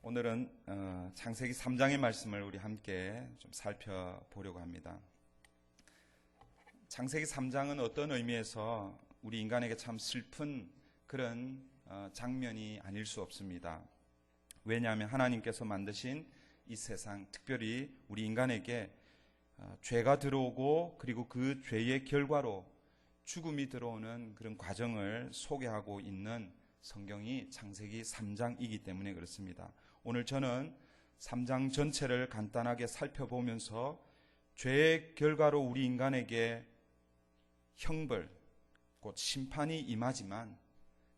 오늘은 창세기 3장의 말씀을 우리 함께 좀 살펴보려고 합니다. 창세기 3장은 어떤 의미에서 우리 인간에게 참 슬픈 그런 장면이 아닐 수 없습니다. 왜냐하면 하나님께서 만드신 이 세상, 특별히 우리 인간에게 죄가 들어오고 그리고 그 죄의 결과로 죽음이 들어오는 그런 과정을 소개하고 있는 성경이 창세기 3장이기 때문에 그렇습니다. 오늘 저는 3장 전체를 간단하게 살펴보면서 죄의 결과로 우리 인간에게 형벌, 곧 심판이 임하지만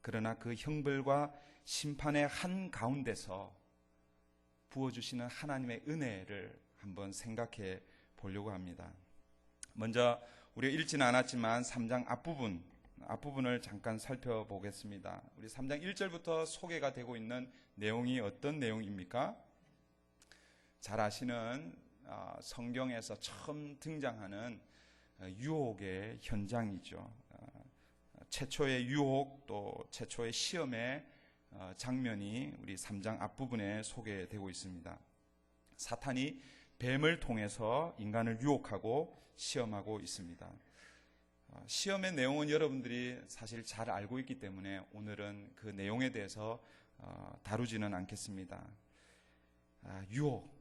그러나 그 형벌과 심판의 한가운데서 부어주시는 하나님의 은혜를 한번 생각해 보려고 합니다. 먼저 우리가 읽지는 않았지만 3장 앞부분을 잠깐 살펴보겠습니다. 우리 3장 1절부터 소개가 되고 있는 내용이 어떤 내용입니까? 잘 아시는 성경에서 처음 등장하는 유혹의 현장이죠. 최초의 유혹 또 최초의 시험의 장면이 우리 3장 앞부분에 소개되고 있습니다. 사탄이 뱀을 통해서 인간을 유혹하고 시험하고 있습니다. 시험의 내용은 여러분들이 사실 잘 알고 있기 때문에 오늘은 그 내용에 대해서 다루지는 않겠습니다. 유혹,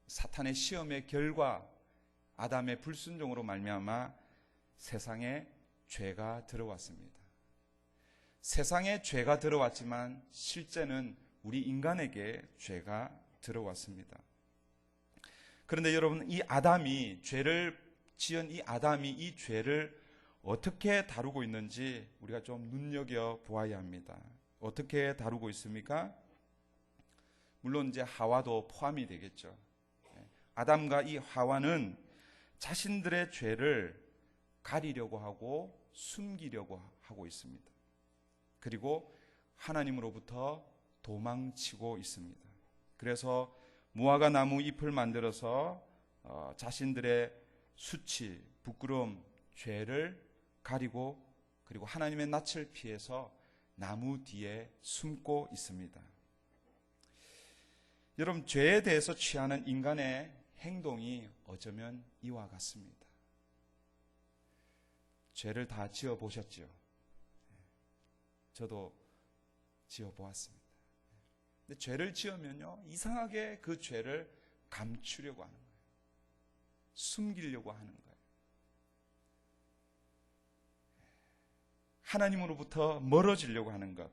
사탄의 시험의 결과, 아담의 불순종으로 말미암아 세상에 죄가 들어왔습니다. 세상에 죄가 들어왔지만 실제는 우리 인간에게 죄가 들어왔습니다. 그런데 여러분, 이 아담이 죄를 지은 이 아담이 이 죄를 어떻게 다루고 있는지 우리가 좀 눈여겨 보아야 합니다. 어떻게 다루고 있습니까? 물론 이제 하와도 포함이 되겠죠. 아담과 이 하와는 자신들의 죄를 가리려고 하고 숨기려고 하고 있습니다. 그리고 하나님으로부터 도망치고 있습니다. 그래서 무화과 나무 잎을 만들어서 자신들의 수치, 부끄러움, 죄를 가리고 그리고 하나님의 낯을 피해서 나무 뒤에 숨고 있습니다. 여러분, 죄에 대해서 취하는 인간의 행동이 어쩌면 이와 같습니다. 죄를 다 지어보셨죠? 저도 지어보았습니다. 근데 죄를 지으면요, 이상하게 그 죄를 감추려고 하는 거예요. 숨기려고 하는 거예요. 하나님으로부터 멀어지려고 하는 것,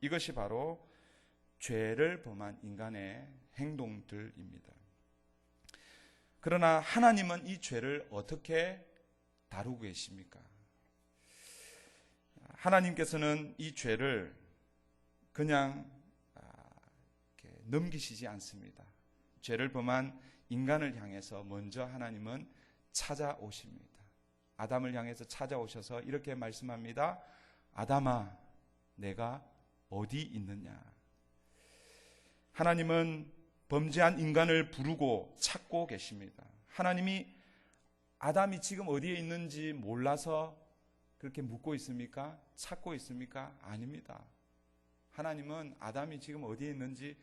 이것이 바로 죄를 범한 인간의 행동들입니다. 그러나 하나님은 이 죄를 어떻게 다루고 계십니까? 하나님께서는 이 죄를 그냥 이렇게 넘기시지 않습니다. 죄를 범한 인간을 향해서 먼저 하나님은 찾아오십니다. 아담을 향해서 찾아오셔서 이렇게 말씀합니다. 아담아, 내가 어디 있느냐? 하나님은 범죄한 인간을 부르고 찾고 계십니다. 하나님이 아담이 지금 어디에 있는지 몰라서 그렇게 묻고 있습니까? 찾고 있습니까? 아닙니다. 하나님은 아담이 지금 어디에 있는지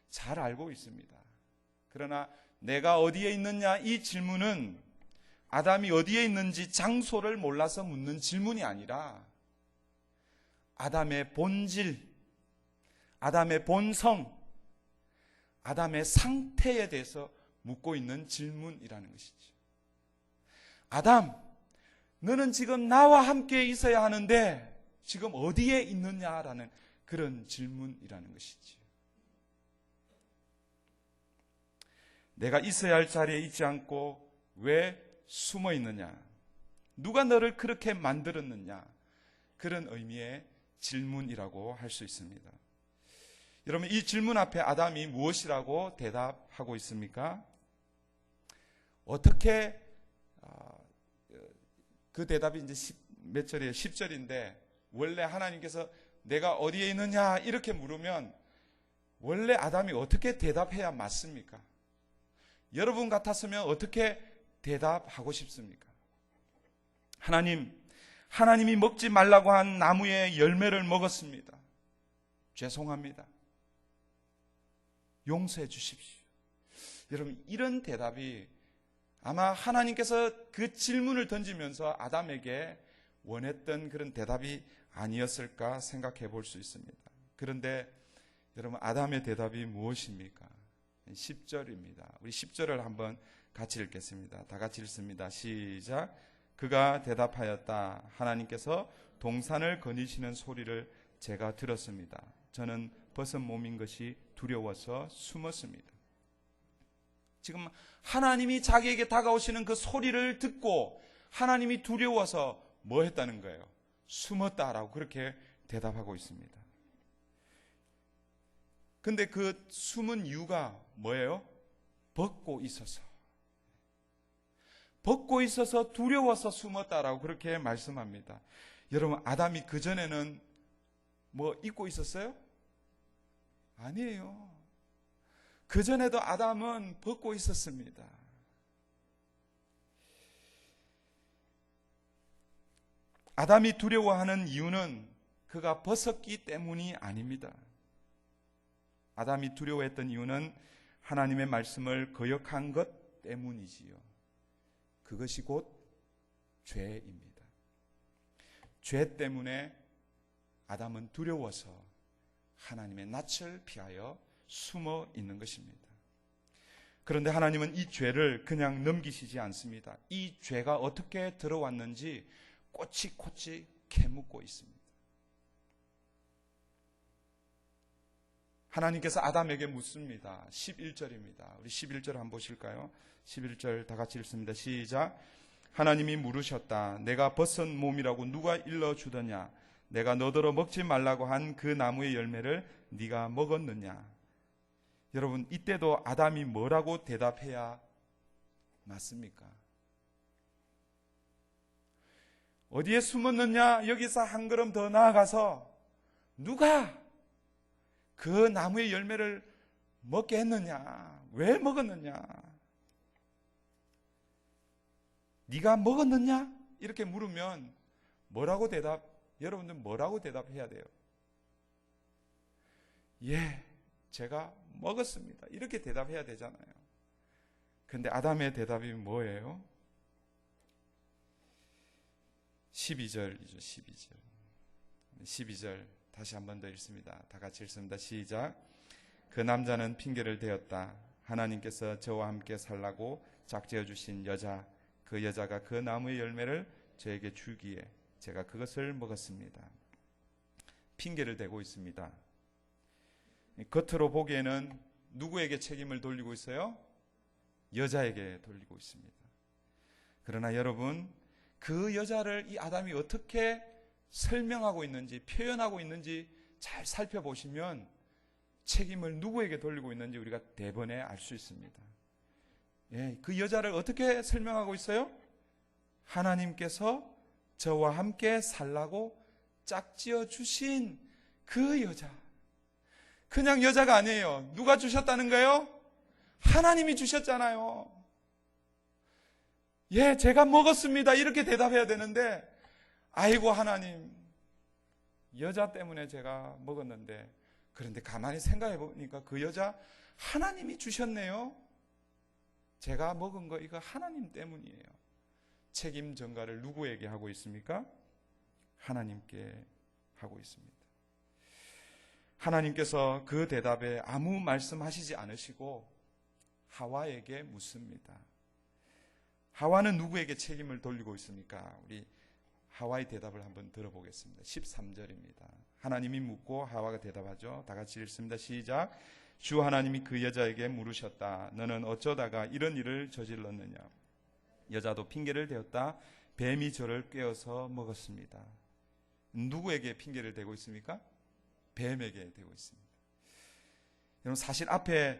잘 알고 있습니다. 그러나 내가 어디에 있느냐, 이 질문은 아담이 어디에 있는지 장소를 몰라서 묻는 질문이 아니라 아담의 본질, 아담의 본성, 아담의 상태에 대해서 묻고 있는 질문이라는 것이죠. 아담, 너는 지금 나와 함께 있어야 하는데 지금 어디에 있느냐라는 그런 질문이라는 것이죠. 내가 있어야 할 자리에 있지 않고 왜 숨어 있느냐? 누가 너를 그렇게 만들었느냐? 그런 의미의 질문이라고 할 수 있습니다. 여러분, 이 질문 앞에 아담이 무엇이라고 대답하고 있습니까? 어떻게 그 대답이 이제 몇 절이에요? 10절인데 원래 하나님께서 내가 어디에 있느냐 이렇게 물으면 원래 아담이 어떻게 대답해야 맞습니까? 여러분 같았으면 어떻게 대답하고 싶습니까? 하나님이 먹지 말라고 한 나무의 열매를 먹었습니다. 죄송합니다. 용서해 주십시오. 여러분, 이런 대답이 아마 하나님께서 그 질문을 던지면서 아담에게 원했던 그런 대답이 아니었을까 생각해 볼 수 있습니다. 그런데 여러분, 아담의 대답이 무엇입니까? 10절입니다. 우리 10절을 한번 같이 읽겠습니다. 다 같이 읽습니다. 시작. 그가 대답하였다. 하나님께서 동산을 거니시는 소리를 제가 들었습니다. 저는 벗은 몸인 것이 두려워서 숨었습니다. 지금 하나님이 자기에게 다가오시는 그 소리를 듣고 하나님이 두려워서 뭐 했다는 거예요? 숨었다라고 그렇게 대답하고 있습니다. 근데 그 숨은 이유가 뭐예요? 벗고 있어서. 벗고 있어서 두려워서 숨었다라고 그렇게 말씀합니다. 여러분, 아담이 그전에는 뭐 입고 있었어요? 아니에요. 그전에도 아담은 벗고 있었습니다. 아담이 두려워하는 이유는 그가 벗었기 때문이 아닙니다. 아담이 두려워했던 이유는 하나님의 말씀을 거역한 것 때문이지요. 그것이 곧 죄입니다. 죄 때문에 아담은 두려워서 하나님의 낯을 피하여 숨어 있는 것입니다. 그런데 하나님은 이 죄를 그냥 넘기시지 않습니다. 이 죄가 어떻게 들어왔는지 꼬치꼬치 캐묻고 있습니다. 하나님께서 아담에게 묻습니다. 11절입니다. 우리 11절 한번 보실까요? 11절 다 같이 읽습니다. 시작. 하나님이 물으셨다. 내가 벗은 몸이라고 누가 일러주더냐? 내가 너더러 먹지 말라고 한 그 나무의 열매를 네가 먹었느냐? 여러분, 이때도 아담이 뭐라고 대답해야 맞습니까? 어디에 숨었느냐? 여기서 한 걸음 더 나아가서 누가 그 나무의 열매를 먹게 했느냐? 왜 먹었느냐? 네가 먹었느냐? 이렇게 물으면 여러분들 뭐라고 대답해야 돼요? 예, 제가 먹었습니다. 이렇게 대답해야 되잖아요. 근데 아담의 대답이 뭐예요? 12절이죠. 12절 다시 한 번 더 읽습니다. 다 같이 읽습니다. 시작. 그 남자는 핑계를 대었다. 하나님께서 저와 함께 살라고 짝지어 주신 여자, 그 여자가 그 나무의 열매를 저에게 주기에 제가 그것을 먹었습니다. 핑계를 대고 있습니다. 겉으로 보기에는 누구에게 책임을 돌리고 있어요? 여자에게 돌리고 있습니다. 그러나 여러분, 그 여자를 이 아담이 어떻게 설명하고 있는지, 표현하고 있는지 잘 살펴보시면 책임을 누구에게 돌리고 있는지 우리가 대번에 알 수 있습니다. 예, 그 여자를 어떻게 설명하고 있어요? 하나님께서 저와 함께 살라고 짝지어 주신 그 여자. 그냥 여자가 아니에요. 누가 주셨다는 거예요? 하나님이 주셨잖아요. 예, 제가 먹었습니다. 이렇게 대답해야 되는데, 아이고 하나님, 여자 때문에 제가 먹었는데, 그런데 가만히 생각해 보니까 그 여자 하나님이 주셨네요. 제가 먹은 거 이거 하나님 때문이에요. 책임 전가를 누구에게 하고 있습니까? 하나님께 하고 있습니다. 하나님께서 그 대답에 아무 말씀하시지 않으시고 하와에게 묻습니다. 하와는 누구에게 책임을 돌리고 있습니까? 우리 하와의 대답을 한번 들어보겠습니다. 13절입니다. 하나님이 묻고 하와가 대답하죠. 다 같이 읽습니다. 시작. 주 하나님이 그 여자에게 물으셨다. 너는 어쩌다가 이런 일을 저질렀느냐? 여자도 핑계를 대었다. 뱀이 저를 꿰어서 먹었습니다. 누구에게 핑계를 대고 있습니까? 뱀에게 대고 있습니다. 여러분, 사실 앞에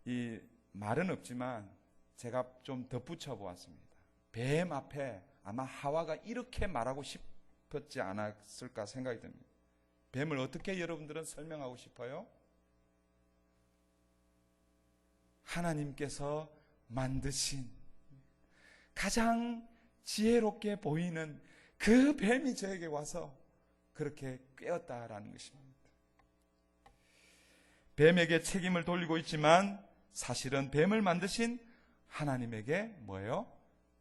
이 말은 없지만 제가 좀 덧붙여 보았습니다. 뱀 앞에 아마 하와가 이렇게 말하고 싶었지 않았을까 생각이 듭니다. 뱀을 어떻게 여러분들은 설명하고 싶어요? 하나님께서 만드신 가장 지혜롭게 보이는 그 뱀이 저에게 와서 그렇게 꿰었다라는 것입니다. 뱀에게 책임을 돌리고 있지만 사실은 뱀을 만드신 하나님에게 뭐예요?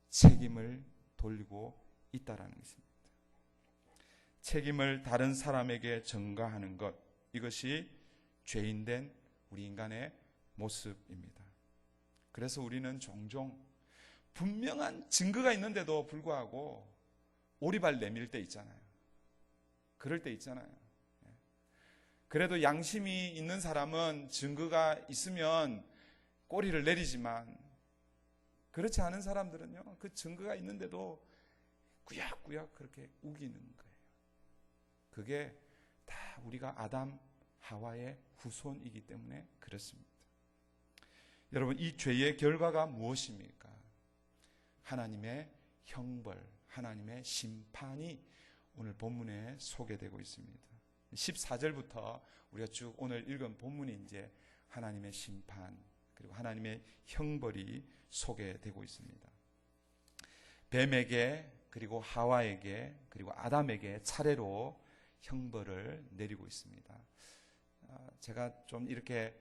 책임을 돌리고 있다라는 것입니다. 책임을 다른 사람에게 전가하는 것, 이것이 죄인된 우리 인간의 모습입니다. 그래서 우리는 종종 분명한 증거가 있는데도 불구하고 오리발 내밀 때 있잖아요. 그럴 때 있잖아요. 그래도 양심이 있는 사람은 증거가 있으면 꼬리를 내리지만, 그렇지 않은 사람들은요, 그 증거가 있는데도 꾸역꾸역 그렇게 우기는 거예요. 그게 다 우리가 아담, 하와의 후손이기 때문에 그렇습니다. 여러분, 이 죄의 결과가 무엇입니까? 하나님의 형벌, 하나님의 심판이 오늘 본문에 소개되고 있습니다. 14절부터 우리가 쭉 오늘 읽은 본문이 이제 하나님의 심판, 그리고 하나님의 형벌이 소개되고 있습니다. 뱀에게, 그리고 하와에게, 그리고 아담에게 차례로 형벌을 내리고 있습니다. 제가 좀 이렇게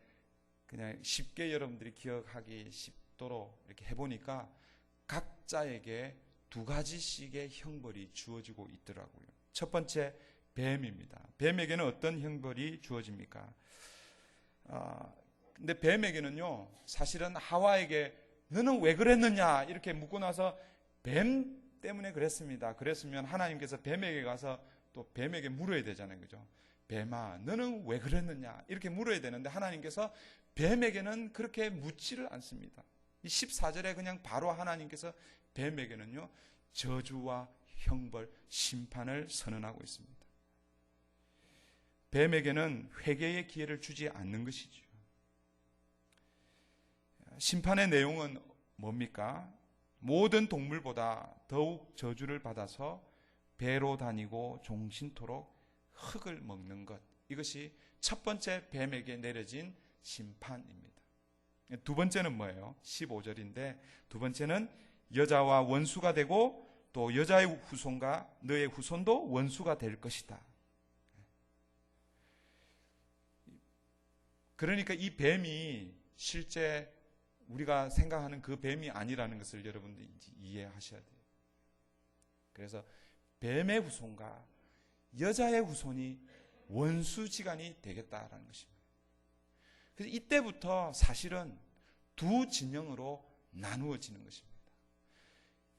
그냥 쉽게 여러분들이 기억하기 쉽도록 이렇게 해보니까 각자에게 2가지씩의 형벌이 주어지고 있더라고요. 첫 번째, 뱀입니다. 뱀에게는 어떤 형벌이 주어집니까? 근데 뱀에게는요, 사실은 하와에게 너는 왜 그랬느냐 이렇게 묻고 나서 뱀 때문에 그랬습니다. 그랬으면 하나님께서 뱀에게 가서 또 뱀에게 물어야 되잖아요. 그죠? 뱀아, 너는 왜 그랬느냐 이렇게 물어야 되는데 하나님께서 뱀에게는 그렇게 묻지를 않습니다. 이 14절에 그냥 바로 하나님께서 뱀에게는요, 저주와 형벌, 심판을 선언하고 있습니다. 뱀에게는 회개의 기회를 주지 않는 것이죠. 심판의 내용은 뭡니까? 모든 동물보다 더욱 저주를 받아서 배로 다니고 종신토록 흙을 먹는 것, 이것이 첫 번째 뱀에게 내려진 심판입니다. 두 번째는 뭐예요? 15절인데 두 번째는 여자와 원수가 되고 또 여자의 후손과 너의 후손도 원수가 될 것이다. 그러니까 이 뱀이 실제 우리가 생각하는 그 뱀이 아니라는 것을 여러분들이 이해하셔야 돼요. 그래서 뱀의 후손과 여자의 후손이 원수지간이 되겠다라는 것입니다. 그래서 이때부터 사실은 두 진영으로 나누어지는 것입니다.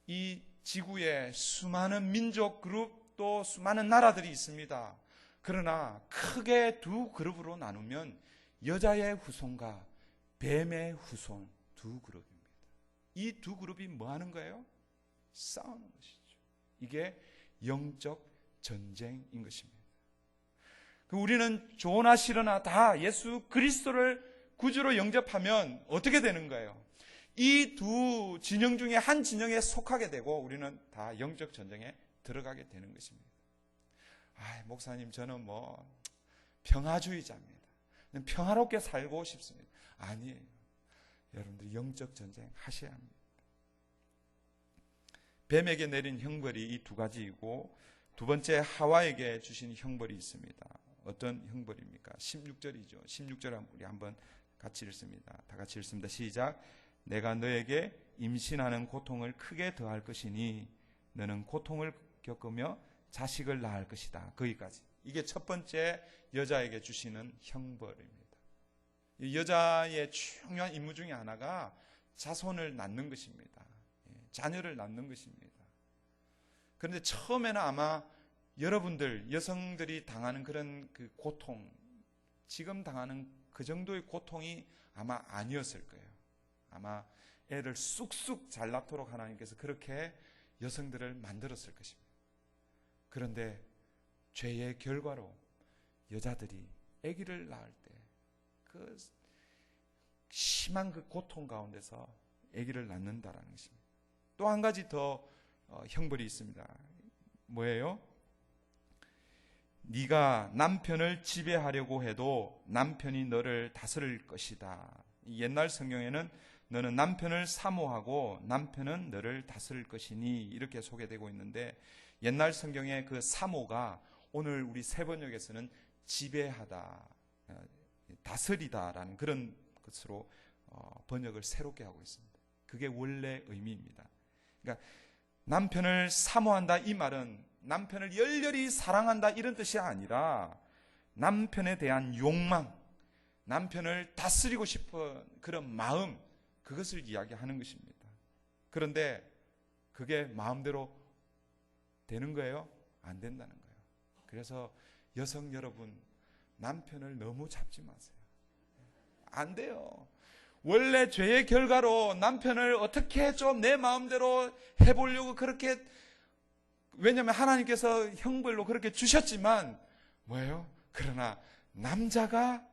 이 지구에 수많은 민족 그룹 또 수많은 나라들이 있습니다. 그러나 크게 두 그룹으로 나누면 여자의 후손과 뱀의 후손 두 그룹입니다. 이 두 그룹이 뭐 하는 거예요? 싸우는 것이죠. 이게 영적 전쟁인 것입니다. 우리는 좋으나 싫으나 다 예수 그리스도를 구주로 영접하면 어떻게 되는 거예요? 이 두 진영 중에 한 진영에 속하게 되고 우리는 다 영적 전쟁에 들어가게 되는 것입니다. 목사님, 저는 평화주의자입니다. 평화롭게 살고 싶습니다. 아니에요. 여러분들이 영적 전쟁 하셔야 합니다. 뱀에게 내린 형벌이 이 두 가지이고, 두 번째 하와에게 주신 형벌이 있습니다. 어떤 형벌입니까? 16절이죠. 16절 우리 한번 같이 읽습니다. 다 같이 읽습니다. 시작. 내가 너에게 임신하는 고통을 크게 더할 것이니 너는 고통을 겪으며 자식을 낳을 것이다. 거기까지. 이게 첫 번째 여자에게 주시는 형벌입니다. 이 여자의 중요한 임무 중에 하나가 자손을 낳는 것입니다. 자녀를 낳는 것입니다. 그런데 처음에는 아마 여러분들, 여성들이 당하는 그런 그 고통, 지금 당하는 그 정도의 고통이 아마 아니었을 거예요. 아마 애를 쑥쑥 잘 낳도록 하나님께서 그렇게 여성들을 만들었을 것입니다. 그런데 죄의 결과로 여자들이 아기를 낳을 때 그 심한 그 고통 가운데서 아기를 낳는다라는 것입니다. 또 한 가지 더 형벌이 있습니다. 뭐예요? 네가 남편을 지배하려고 해도 남편이 너를 다스릴 것이다. 옛날 성경에는 너는 남편을 사모하고 남편은 너를 다스릴 것이니 이렇게 소개되고 있는데, 옛날 성경의 그 사모가 오늘 우리 세 번역에서는 지배하다 다스리다라는 그런 것으로 번역을 새롭게 하고 있습니다. 그게 원래 의미입니다. 그러니까 남편을 사모한다 이 말은 남편을 열렬히 사랑한다 이런 뜻이 아니라 남편에 대한 욕망, 남편을 다스리고 싶은 그런 마음, 그것을 이야기하는 것입니다. 그런데 그게 마음대로 되는 거예요? 안 된다는 거예요. 그래서 여성 여러분, 남편을 너무 잡지 마세요. 안 돼요. 원래 죄의 결과로 남편을 어떻게 좀 내 마음대로 해보려고 그렇게, 왜냐하면 하나님께서 형벌로 그렇게 주셨지만 뭐예요? 그러나 남자가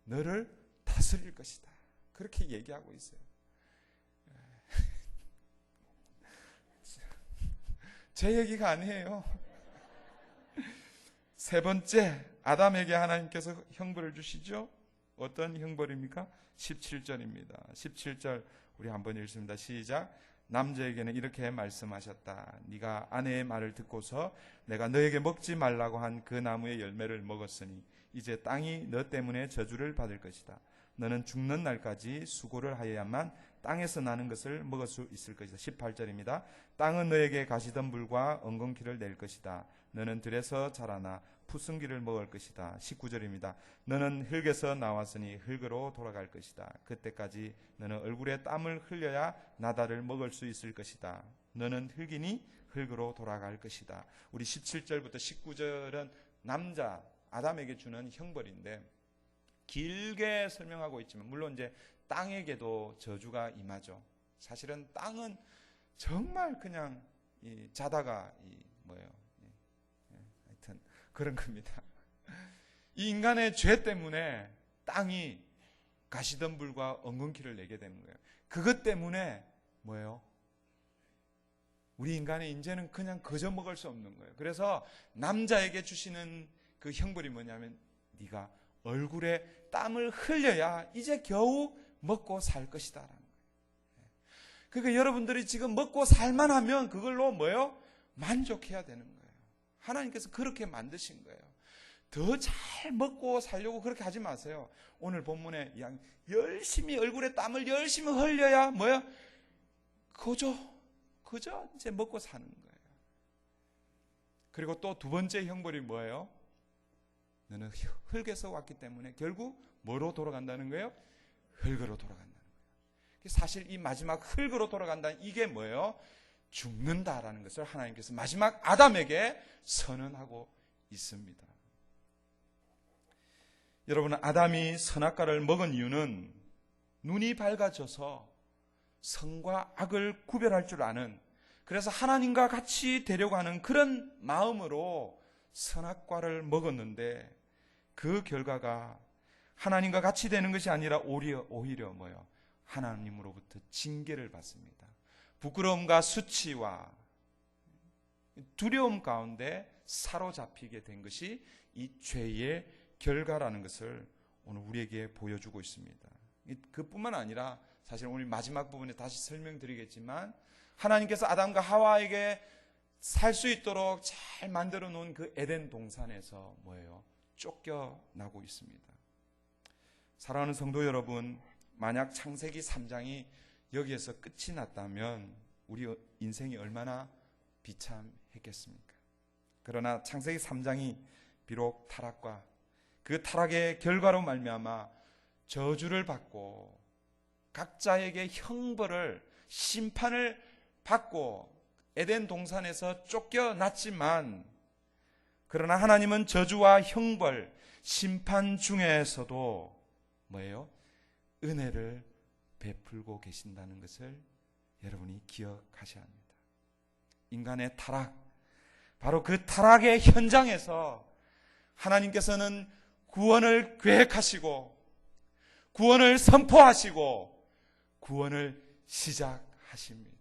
너를 다스릴 것이다. 그렇게 얘기하고 있어요. 제 얘기가 아니에요. 세 번째, 아담에게 하나님께서 형벌을 주시죠. 어떤 형벌입니까? 17절입니다. 17절 우리 한번 읽습니다. 시작. 남자에게는 이렇게 말씀하셨다. 네가 아내의 말을 듣고서 내가 너에게 먹지 말라고 한 그 나무의 열매를 먹었으니 이제 땅이 너 때문에 저주를 받을 것이다. 너는 죽는 날까지 수고를 하여야만 땅에서 나는 것을 먹을 수 있을 것이다. 18절입니다. 땅은 너에게 가시덤불과 엉겅퀴를 낼 것이다. 너는 들에서 자라나 푸승기를 먹을 것이다. 19절입니다. 너는 흙에서 나왔으니 흙으로 돌아갈 것이다. 그때까지 너는 얼굴에 땀을 흘려야 나다를 먹을 수 있을 것이다. 너는 흙이니 흙으로 돌아갈 것이다. 우리 17절부터 19절은 남자 아담에게 주는 형벌인데 길게 설명하고 있지만 물론 이제 땅에게도 저주가 임하죠. 사실은 땅은 정말 그냥 자다가 하여튼 그런 겁니다. 이 인간의 죄 때문에 땅이 가시덤불과 엉겅퀴를 내게 되는 거예요. 그것 때문에 뭐예요? 우리 인간의 인재는 그냥 거저 먹을 수 없는 거예요. 그래서 남자에게 주시는 그 형벌이 뭐냐면 네가 얼굴에 땀을 흘려야 이제 겨우 먹고 살 것이다 라는 거예요. 그러니까 여러분들이 지금 먹고 살만하면 그걸로 뭐예요? 만족해야 되는 거예요. 하나님께서 그렇게 만드신 거예요. 더 잘 먹고 살려고 그렇게 하지 마세요. 오늘 본문에 열심히 얼굴에 땀을 열심히 흘려야 뭐예요? 그저 이제 먹고 사는 거예요. 그리고 또 두 번째 형벌이 뭐예요? 너는 흙에서 왔기 때문에 결국 뭐로 돌아간다는 거예요? 흙으로 돌아간다는 거예요. 사실 이 마지막 흙으로 돌아간다는 이게 뭐예요? 죽는다라는 것을 하나님께서 마지막 아담에게 선언하고 있습니다. 여러분, 아담이 선악과를 먹은 이유는 눈이 밝아져서 선과 악을 구별할 줄 아는, 그래서 하나님과 같이 되려고 하는 그런 마음으로 선악과를 먹었는데 그 결과가 하나님과 같이 되는 것이 아니라 오히려 뭐예요? 하나님으로부터 징계를 받습니다. 부끄러움과 수치와 두려움 가운데 사로잡히게 된 것이 이 죄의 결과라는 것을 오늘 우리에게 보여주고 있습니다. 그뿐만 아니라 사실 오늘 마지막 부분에 다시 설명드리겠지만 하나님께서 아담과 하와에게 살 수 있도록 잘 만들어 놓은 그 에덴 동산에서 뭐예요? 쫓겨나고 있습니다. 사랑하는 성도 여러분, 만약 창세기 3장이 여기에서 끝이 났다면 우리 인생이 얼마나 비참했겠습니까? 그러나 창세기 3장이 비록 타락과 그 타락의 결과로 말미암아 저주를 받고 각자에게 형벌을, 심판을 받고 에덴 동산에서 쫓겨났지만, 그러나 하나님은 저주와 형벌, 심판 중에서도 뭐예요? 은혜를 베풀고 계신다는 것을 여러분이 기억하셔야 합니다. 인간의 타락, 바로 그 타락의 현장에서 하나님께서는 구원을 계획하시고 구원을 선포하시고 구원을 시작하십니다.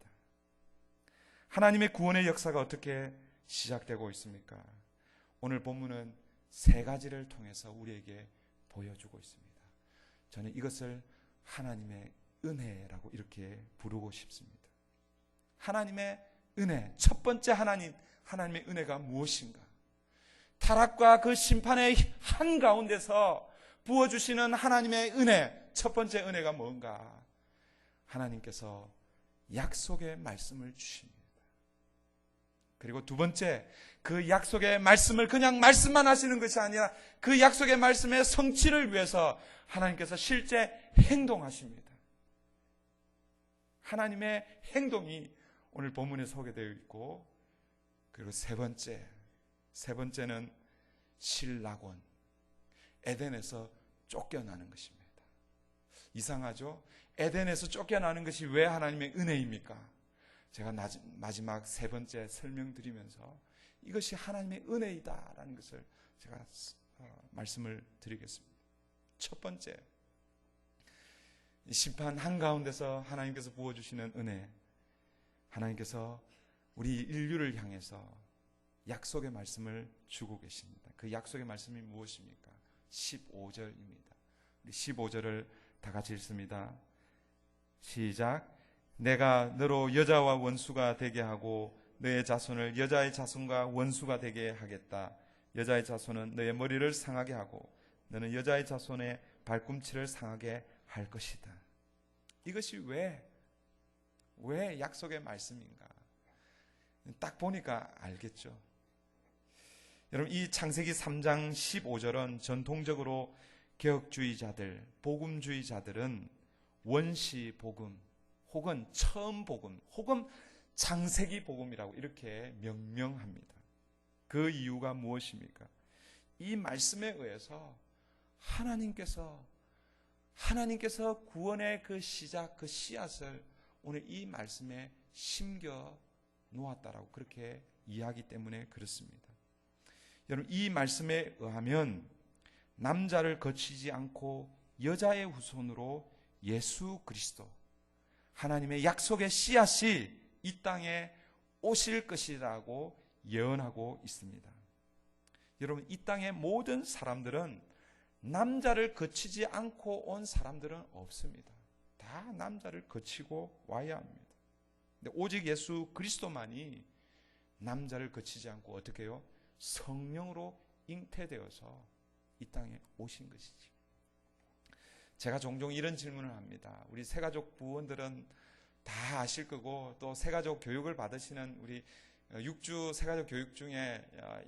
하나님의 구원의 역사가 어떻게 시작되고 있습니까? 오늘 본문은 세 가지를 통해서 우리에게 보여주고 있습니다. 저는 이것을 하나님의 은혜라고 이렇게 부르고 싶습니다. 하나님의 은혜, 첫 번째 하나님의 은혜가 무엇인가? 타락과 그 심판의 한가운데서 부어주시는 하나님의 은혜, 첫 번째 은혜가 뭔가? 하나님께서 약속의 말씀을 주십니다. 그리고 두 번째, 그 약속의 말씀을 그냥 말씀만 하시는 것이 아니라 그 약속의 말씀의 성취를 위해서 하나님께서 실제 행동하십니다. 하나님의 행동이 오늘 본문에 소개되어 있고, 그리고 세 번째는 실낙원, 에덴에서 쫓겨나는 것입니다. 이상하죠? 에덴에서 쫓겨나는 것이 왜 하나님의 은혜입니까? 제가 마지막 세 번째 설명드리면서 이것이 하나님의 은혜이다라는 것을 제가 말씀을 드리겠습니다. 첫 번째, 심판 한가운데서 하나님께서 부어주시는 은혜, 하나님께서 우리 인류를 향해서 약속의 말씀을 주고 계십니다. 그 약속의 말씀이 무엇입니까? 15절입니다. 우리 15절을 다 같이 읽습니다. 시작. 내가 너로 여자와 원수가 되게 하고 너의 자손을 여자의 자손과 원수가 되게 하겠다. 여자의 자손은 너의 머리를 상하게 하고 너는 여자의 자손의 발꿈치를 상하게 할 것이다. 이것이 왜 약속의 말씀인가? 딱 보니까 알겠죠. 여러분, 이 창세기 3장 15절은 전통적으로 개혁주의자들, 복음주의자들은 원시 복음 혹은 처음 복음 혹은 창세기 복음이라고 이렇게 명명합니다. 그 이유가 무엇입니까? 이 말씀에 의해서 하나님께서 구원의 그 시작, 그 씨앗을 오늘 이 말씀에 심겨 놓았다라고 그렇게 이해하기 때문에 그렇습니다. 여러분, 이 말씀에 의하면 남자를 거치지 않고 여자의 후손으로 예수 그리스도, 하나님의 약속의 씨앗이 이 땅에 오실 것이라고 예언하고 있습니다. 여러분, 이 땅의 모든 사람들은 남자를 거치지 않고 온 사람들은 없습니다. 다 남자를 거치고 와야 합니다. 근데 오직 예수 그리스도만이 남자를 거치지 않고 어떻게 해요? 성령으로 잉태되어서 이 땅에 오신 것이지. 제가 종종 이런 질문을 합니다. 우리 새가족 부원들은 다 아실 거고, 또 새가족 교육을 받으시는 우리 6주 새가족 교육 중에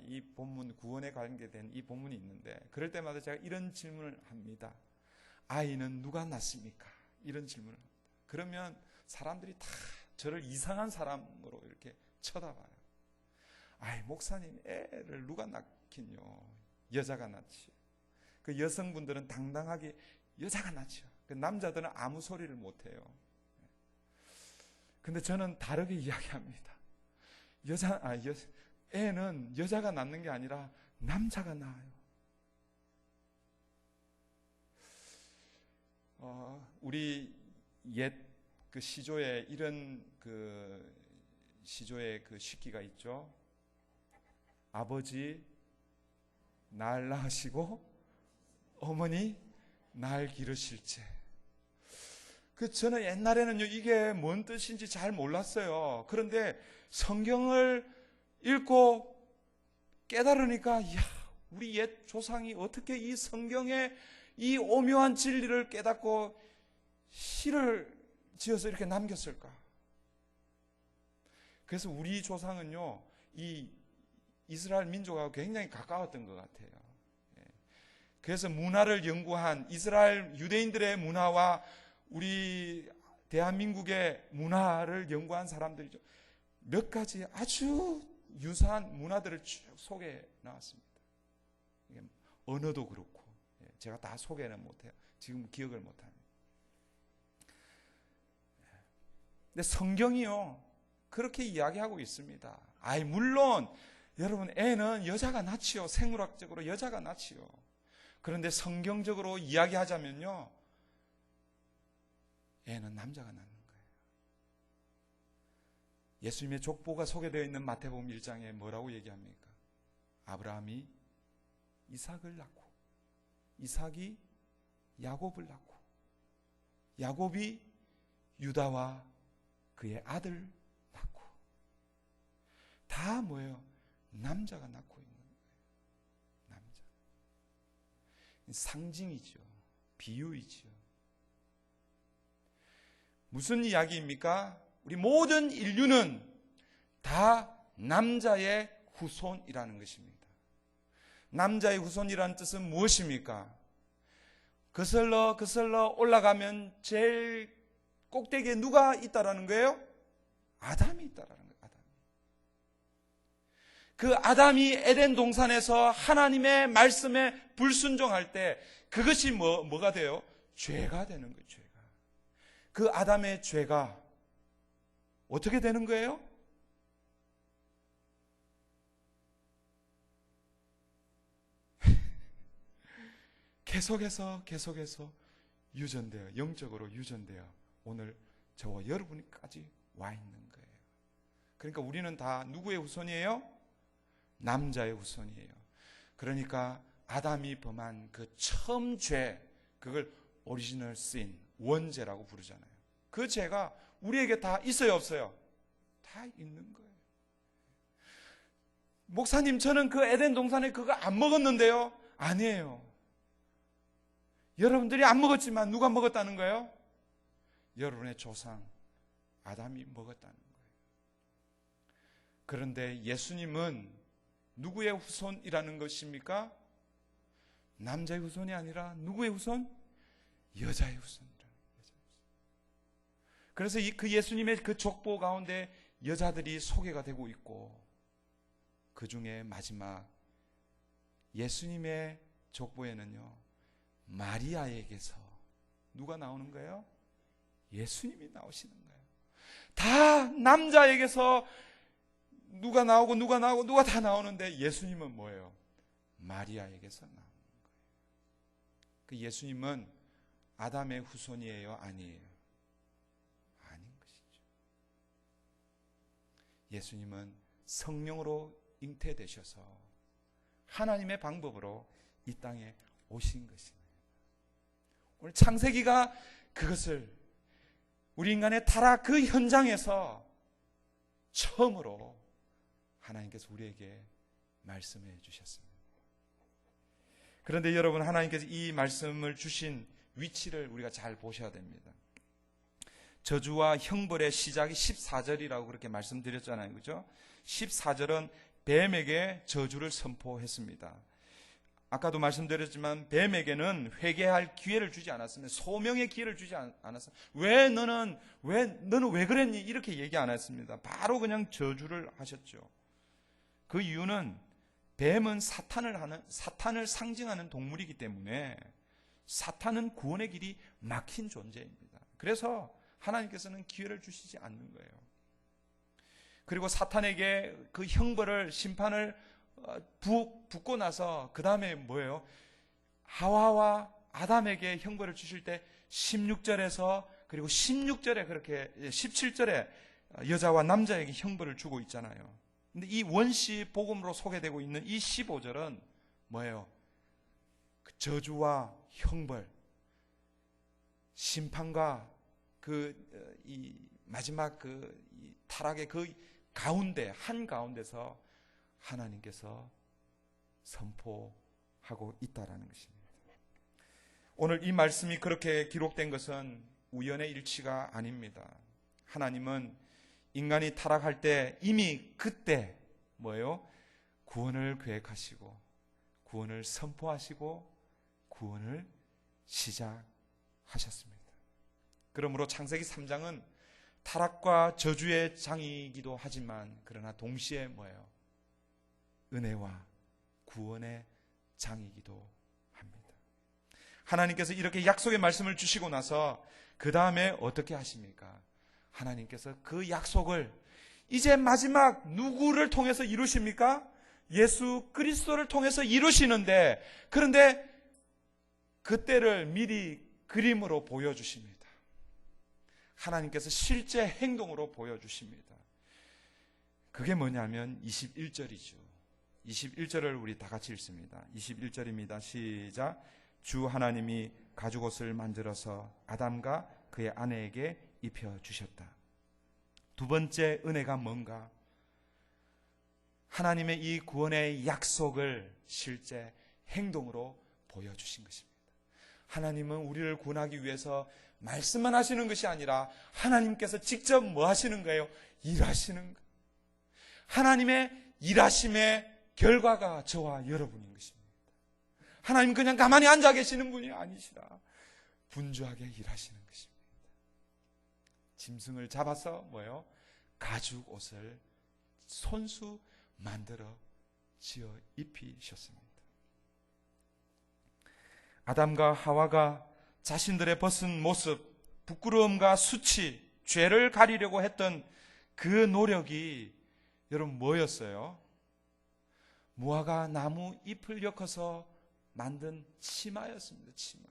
이 본문, 구원에 관계된 이 본문이 있는데, 그럴 때마다 제가 이런 질문을 합니다. 아이는 누가 낳습니까? 이런 질문을 합니다. 그러면 사람들이 다 저를 이상한 사람으로 이렇게 쳐다봐요. 아이, 목사님, 애를 누가 낳긴요? 여자가 낳지. 그 여성분들은 당당하게 여자가 낳죠. 그 남자들은 아무 소리를 못해요. 근데 저는 다르게 이야기합니다. 애는 여자가 낳는 게 아니라 남자가 낳아요. 우리 옛 그 시조에 이런 그 시조의 그 식기가 있죠. 아버지 날 낳으시고 어머니 날 기르실제. 저는 옛날에는요, 이게 뭔 뜻인지 잘 몰랐어요. 그런데 성경을 읽고 깨달으니까, 이야, 우리 옛 조상이 어떻게 이 성경의 이 오묘한 진리를 깨닫고 시를 지어서 이렇게 남겼을까? 그래서 우리 조상은요, 이 이스라엘 민족하고 굉장히 가까웠던 것 같아요. 그래서 문화를 연구한 이스라엘 유대인들의 문화와 우리 대한민국의 문화를 연구한 사람들이죠. 몇 가지 아주 유사한 문화들을 쭉 소개해 나왔습니다. 언어도 그렇고, 제가 다 소개는 못해요. 지금 기억을 못합니다. 근데 성경이요, 그렇게 이야기하고 있습니다. 물론 여러분, 애는 여자가 낳지요. 생물학적으로 여자가 낳지요. 그런데 성경적으로 이야기하자면요, 애는 남자가 낳는 거예요. 예수님의 족보가 소개되어 있는 마태복음 1장에 뭐라고 얘기합니까? 아브라함이 이삭을 낳고, 이삭이 야곱을 낳고, 야곱이 유다와 그의 아들 낳고, 다 뭐예요? 남자가 낳고 있는 거예요. 남자. 상징이죠. 비유이죠. 무슨 이야기입니까? 우리 모든 인류는 다 남자의 후손이라는 것입니다. 남자의 후손이라는 뜻은 무엇입니까? 거슬러 올라가면 제일 꼭대기에 누가 있다라는 거예요? 아담이 있다라는 거예요. 그 아담이 에덴 동산에서 하나님의 말씀에 불순종할 때 그것이 뭐가 돼요? 죄가 되는 거예요. 죄가. 그 아담의 죄가 어떻게 되는 거예요? 계속해서 유전되어, 영적으로 유전되어 오늘 저와 여러분까지 와 있는 거예요. 그러니까 우리는 다 누구의 후손이에요? 남자의 후손이에요. 그러니까 아담이 범한 그 처음 죄, 그걸 오리지널 신, 원죄라고 부르잖아요. 그 죄가 우리에게 다 있어요, 없어요? 다 있는 거예요. 목사님, 저는 그 에덴 동산에 그거 안 먹었는데요? 아니에요. 여러분들이 안 먹었지만 누가 먹었다는 거예요? 여러분의 조상 아담이 먹었다는 거예요. 그런데 예수님은 누구의 후손이라는 것입니까? 남자의 후손이 아니라 누구의 후손? 여자의 후손이라는 거예요. 그래서 그 예수님의 그 족보 가운데 여자들이 소개가 되고 있고, 그 중에 마지막 예수님의 족보에는요, 마리아에게서 누가 나오는 거예요? 예수님이 나오시는 거예요. 다 남자에게서 누가 나오고 누가 다 나오는데 예수님은 뭐예요? 마리아에게서 나오는 거예요. 그 예수님은 아담의 후손이에요? 아니에요? 아닌 것이죠. 예수님은 성령으로 잉태되셔서 하나님의 방법으로 이 땅에 오신 것입니다. 오늘 창세기가 그것을 우리 인간의 타락 그 현장에서 처음으로 하나님께서 우리에게 말씀해 주셨습니다. 그런데 여러분, 하나님께서 이 말씀을 주신 위치를 우리가 잘 보셔야 됩니다. 저주와 형벌의 시작이 14절이라고 그렇게 말씀드렸잖아요. 그죠? 14절은 뱀에게 저주를 선포했습니다. 아까도 말씀드렸지만 뱀에게는 회개할 기회를 주지 않았습니다. 소명의 기회를 주지 않았어요. 너는 왜 그랬니? 이렇게 얘기 안 했습니다. 바로 그냥 저주를 하셨죠. 그 이유는 뱀은 사탄을 상징하는 동물이기 때문에 사탄은 구원의 길이 막힌 존재입니다. 그래서 하나님께서는 기회를 주시지 않는 거예요. 그리고 사탄에게 그 형벌을, 심판을 붓고 나서 그 다음에 뭐예요? 하와와 아담에게 형벌을 주실 때 16절에서 그리고 16절에 그렇게 17절에 여자와 남자에게 형벌을 주고 있잖아요. 근데 이 원시 복음으로 소개되고 있는 이 15절은 뭐예요? 그 저주와 형벌, 심판과 이 마지막 이 타락의 그 가운데, 한가운데서 하나님께서 선포하고 있다라는 것입니다. 오늘 이 말씀이 그렇게 기록된 것은 우연의 일치가 아닙니다. 하나님은 인간이 타락할 때 이미 그때 뭐예요? 구원을 계획하시고 구원을 선포하시고 구원을 시작하셨습니다. 그러므로 창세기 3장은 타락과 저주의 장이기도 하지만 그러나 동시에 뭐예요? 은혜와 구원의 장이기도 합니다. 하나님께서 이렇게 약속의 말씀을 주시고 나서 그 다음에 어떻게 하십니까? 하나님께서 그 약속을 이제 마지막 누구를 통해서 이루십니까? 예수 그리스도를 통해서 이루시는데, 그런데 그때를 미리 그림으로 보여주십니다. 하나님께서 실제 행동으로 보여주십니다. 그게 뭐냐면 21절이죠. 21절을 우리 다 같이 읽습니다. 21절입니다. 시작. 주 하나님이 가죽옷을 만들어서 아담과 그의 아내에게 입혀주셨다. 두 번째 은혜가 뭔가? 하나님의 이 구원의 약속을 실제 행동으로 보여주신 것입니다. 하나님은 우리를 구원하기 위해서 말씀만 하시는 것이 아니라 하나님께서 직접 뭐 하시는 거예요? 일하시는 거예요. 하나님의 일하심의 결과가 저와 여러분인 것입니다. 하나님 그냥 가만히 앉아 계시는 분이 아니시라 분주하게 일하시는 것입니다. 짐승을 잡아서 뭐예요? 가죽 옷을 손수 만들어 지어 입히셨습니다. 아담과 하와가 자신들의 벗은 모습, 부끄러움과 수치, 죄를 가리려고 했던 그 노력이 여러분 뭐였어요? 무화과 나무 잎을 엮어서 만든 치마였습니다. 치마.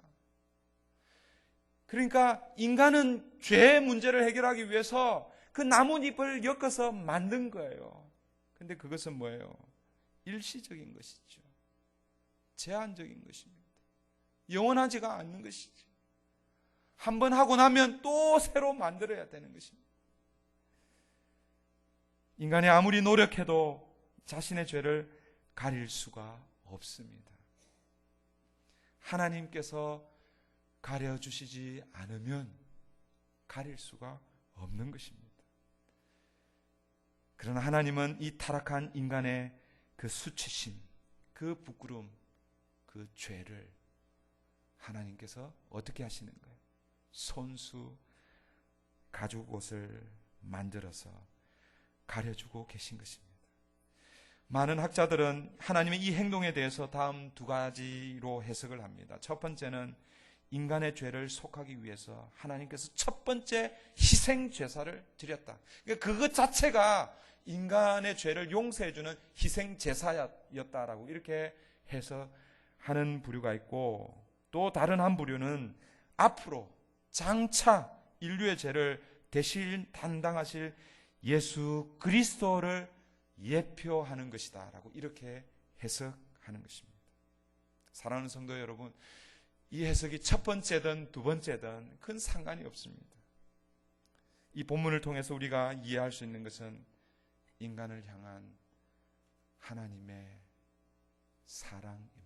그러니까 인간은 죄의 문제를 해결하기 위해서 그 나뭇잎을 엮어서 만든 거예요. 근데 그것은 뭐예요? 일시적인 것이죠. 제한적인 것입니다. 영원하지가 않는 것이죠. 한번 하고 나면 또 새로 만들어야 되는 것입니다. 인간이 아무리 노력해도 자신의 죄를 가릴 수가 없습니다. 하나님께서 가려주시지 않으면 가릴 수가 없는 것입니다. 그러나 하나님은 이 타락한 인간의 그 수치심, 그 부끄러움, 그 죄를 하나님께서 어떻게 하시는 거예요? 손수 가죽 옷을 만들어서 가려주고 계신 것입니다. 많은 학자들은 하나님의 이 행동에 대해서 다음 두 가지로 해석을 합니다. 첫 번째는 인간의 죄를 속하기 위해서 하나님께서 첫 번째 희생 제사를 드렸다. 그러니까 그것 자체가 인간의 죄를 용서해주는 희생 제사였다라고 이렇게 해석하는 부류가 있고, 또 다른 한 부류는 앞으로 장차 인류의 죄를 대신担당하실 예수 그리스도를 예표하는 것이다 라고 이렇게 해석하는 것입니다. 사랑하는 성도 여러분, 이 해석이 첫 번째든 두 번째든 큰 상관이 없습니다. 이 본문을 통해서 우리가 이해할 수 있는 것은 인간을 향한 하나님의 사랑입니다.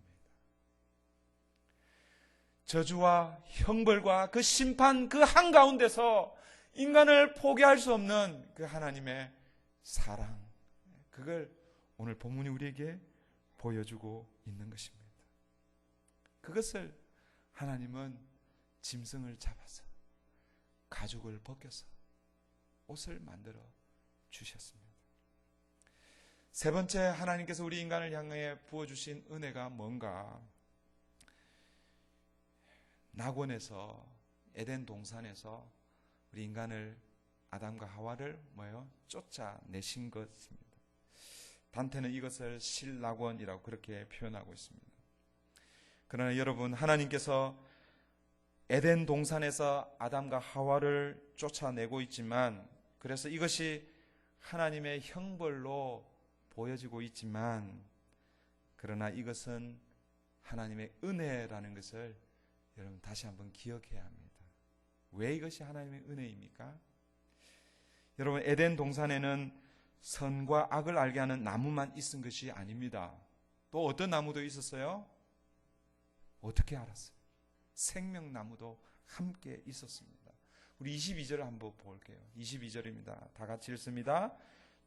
저주와 형벌과 그 심판 그 한가운데서 인간을 포기할 수 없는 그 하나님의 사랑, 그걸 오늘 본문이 우리에게 보여주고 있는 것입니다. 그것을 하나님은 짐승을 잡아서 가죽을 벗겨서 옷을 만들어 주셨습니다. 세 번째, 하나님께서 우리 인간을 향해 부어주신 은혜가 뭔가? 낙원에서, 에덴 동산에서 우리 인간을, 아담과 하와를 뭐예요? 쫓아내신 것입니다. 단테는 이것을 실낙원이라고 그렇게 표현하고 있습니다. 그러나 여러분, 하나님께서 에덴 동산에서 아담과 하와를 쫓아내고 있지만, 그래서 이것이 하나님의 형벌로 보여지고 있지만, 그러나 이것은 하나님의 은혜라는 것을 여러분 다시 한번 기억해야 합니다. 왜 이것이 하나님의 은혜입니까? 여러분, 에덴 동산에는 선과 악을 알게 하는 나무만 있은 것이 아닙니다. 또 어떤 나무도 있었어요? 어떻게 알았어요? 생명나무도 함께 있었습니다. 우리 22절을 한번 볼게요. 22절입니다. 다 같이 읽습니다.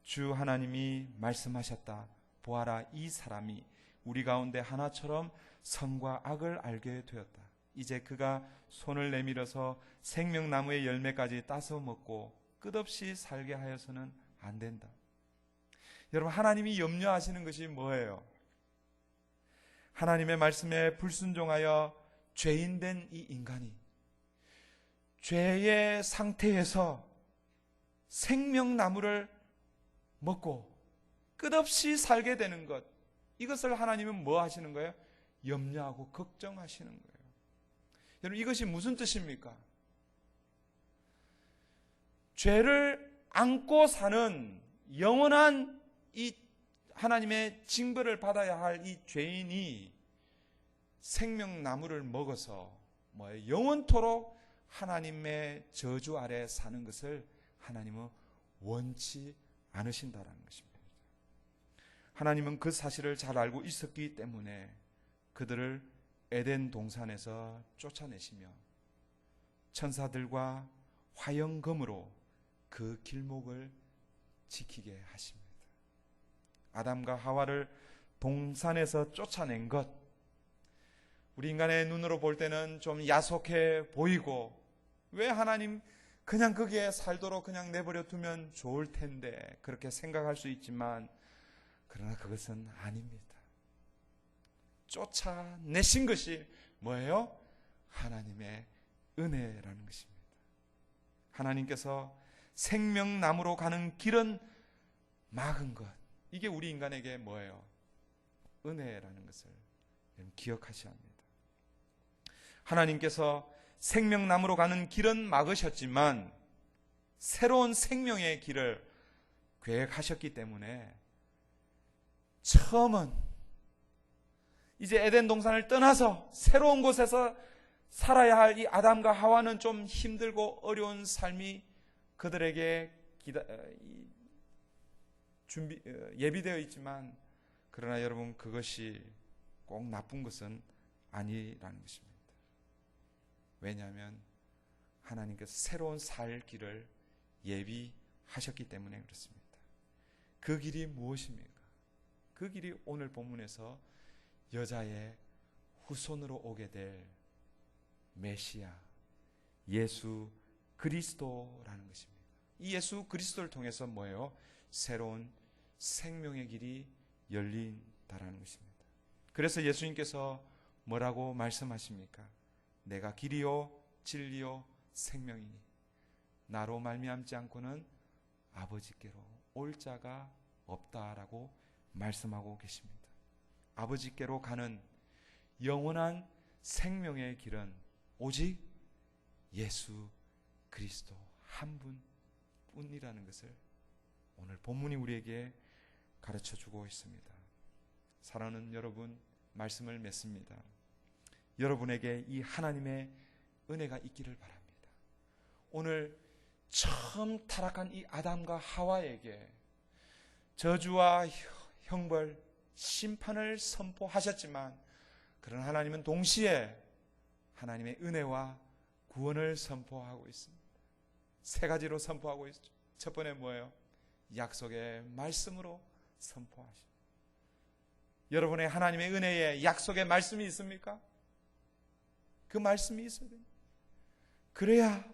주 하나님이 말씀하셨다. 보아라, 이 사람이 우리 가운데 하나처럼 선과 악을 알게 되었다. 이제 그가 손을 내밀어서 생명나무의 열매까지 따서 먹고 끝없이 살게 하여서는 안 된다. 여러분, 하나님이 염려하시는 것이 뭐예요? 하나님의 말씀에 불순종하여 죄인된 이 인간이 죄의 상태에서 생명나무를 먹고 끝없이 살게 되는 것, 이것을 하나님은 뭐 하시는 거예요? 염려하고 걱정하시는 거예요. 여러분, 이것이 무슨 뜻입니까? 죄를 안고 사는 영원한 이 하나님의 징벌을 받아야 할 이 죄인이 생명나무를 먹어서 뭐예요? 영원토록 하나님의 저주 아래 사는 것을 하나님은 원치 않으신다라는 것입니다. 하나님은 그 사실을 잘 알고 있었기 때문에 그들을 에덴 동산에서 쫓아내시며 천사들과 화영검으로 그 길목을 지키게 하십니다. 아담과 하와를 동산에서 쫓아낸 것, 우리 인간의 눈으로 볼 때는 좀 야속해 보이고, 왜 하나님 그냥 거기에 살도록 그냥 내버려 두면 좋을 텐데 그렇게 생각할 수 있지만, 그러나 그것은 아닙니다. 쫓아내신 것이 뭐예요? 하나님의 은혜라는 것입니다. 하나님께서 생명나무로 가는 길은 막은 것, 이게 우리 인간에게 뭐예요? 은혜라는 것을 기억하셔야 합니다. 하나님께서 생명나무로 가는 길은 막으셨지만 새로운 생명의 길을 계획하셨기 때문에 처음은 이제 에덴 동산을 떠나서 새로운 곳에서 살아야 할 이 아담과 하와는 좀 힘들고 어려운 삶이 그들에게 예비되어 있지만, 그러나 여러분, 그것이 꼭 나쁜 것은 아니라는 것입니다. 왜냐하면 하나님께서 새로운 살 길을 예비하셨기 때문에 그렇습니다. 그 길이 무엇입니까? 그 길이 오늘 본문에서 여자의 후손으로 오게 될 메시아 예수 그리스도라는 것입니다. 이 예수 그리스도를 통해서 뭐예요? 새로운 생명의 길이 열린다라는 것입니다. 그래서 예수님께서 뭐라고 말씀하십니까? 내가 길이요 진리요 생명이니 나로 말미암지 않고는 아버지께로 올 자가 없다라고 말씀하고 계십니다. 아버지께로 가는 영원한 생명의 길은 오직 예수 그리스도 한 분뿐이라는 것을 오늘 본문이 우리에게 가르쳐주고 있습니다. 사랑하는 여러분, 말씀을 맺습니다. 여러분에게 이 하나님의 은혜가 있기를 바랍니다. 오늘 처음 타락한 이 아담과 하와에게 저주와 형벌, 심판을 선포하셨지만, 그러나 하나님은 동시에 하나님의 은혜와 구원을 선포하고 있습니다. 세 가지로 선포하고 있죠. 첫 번째 뭐예요? 약속의 말씀으로 선포하십니다. 여러분의 하나님의 은혜에 약속의 말씀이 있습니까? 그 말씀이 있어야 됩니다. 그래야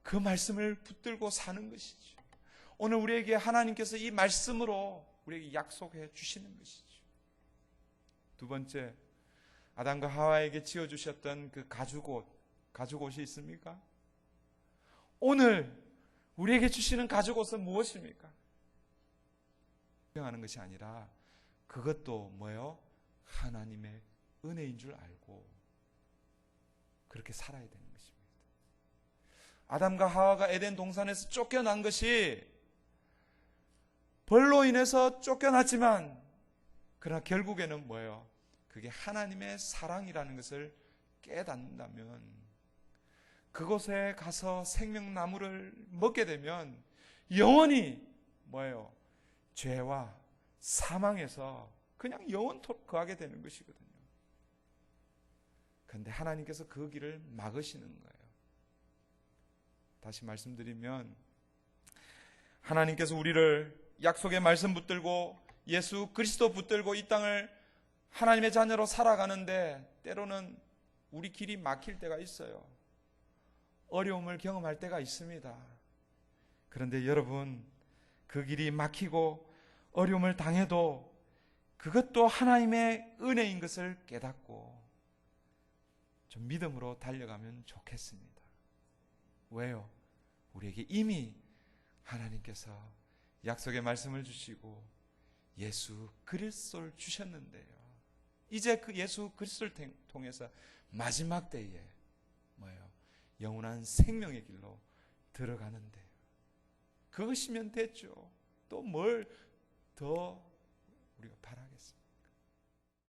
그 말씀을 붙들고 사는 것이죠. 오늘 우리에게 하나님께서 이 말씀으로 우리에게 약속해 주시는 것이죠. 두 번째, 아담과 하와에게 지어주셨던 그 가죽옷이 있습니까? 오늘 우리에게 주시는 가죽옷은 무엇입니까? 하는 것이 아니라 그것도 뭐예요? 하나님의 은혜인 줄 알고 그렇게 살아야 되는 것입니다. 아담과 하와가 에덴 동산에서 쫓겨난 것이 벌로 인해서 쫓겨났지만, 그러나 결국에는 뭐예요? 그게 하나님의 사랑이라는 것을 깨닫는다면, 그곳에 가서 생명나무를 먹게 되면 영원히 뭐예요? 죄와 사망에서 그냥 영원토록 거하게 되는 것이거든요. 그런데 하나님께서 그 길을 막으시는 거예요. 다시 말씀드리면, 하나님께서 우리를 약속의 말씀 붙들고 예수 그리스도 붙들고 이 땅을 하나님의 자녀로 살아가는데 때로는 우리 길이 막힐 때가 있어요. 어려움을 경험할 때가 있습니다. 그런데 여러분, 그 길이 막히고 어려움을 당해도 그것도 하나님의 은혜인 것을 깨닫고 좀 믿음으로 달려가면 좋겠습니다. 왜요? 우리에게 이미 하나님께서 약속의 말씀을 주시고 예수 그리스도를 주셨는데요. 이제 그 예수 그리스도를 통해서 마지막 때에 뭐예요? 영원한 생명의 길로 들어가는데요. 그것이면 됐죠. 또 뭘 더 우리가 바라겠습니까?